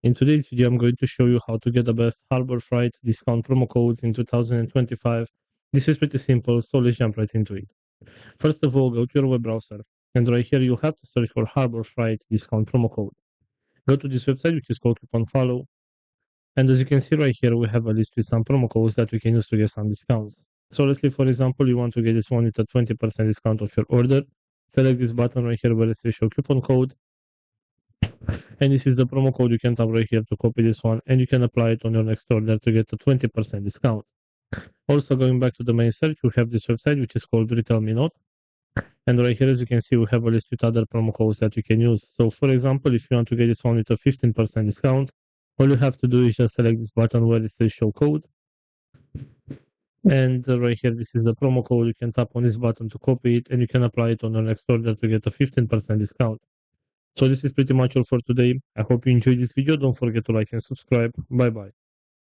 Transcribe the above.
In today's video, I'm going to show you how to get the best Harbor Freight discount promo codes in 2025. This is pretty simple, so let's jump right into it. First of all, go to your web browser, and right here you have to search for Harbor Freight discount promo code. Go to this website, which is called Coupon Follow, and as you can see right here, we have a list with some promo codes that we can use to get some discounts. So let's say, for example, you want to get this one with a 20% discount of your order. Select this button right here where it says show coupon code. And this is the promo code. You can tap right here to copy this one, and you can apply it on your next order to get a 20% discount. Also, going back to the main search, we have this website which is called Retail Me Not. And right here, as you can see, we have a list with other promo codes that you can use. So for example, if you want to get this one with a 15% discount, all you have to do is just select this button where it says show code. And right here, this is the promo code. You can tap on this button to copy it, and you can apply it on your next order to get a 15% discount. So this is pretty much all for today. I hope you enjoyed this video. Don't forget to like and subscribe. Bye bye.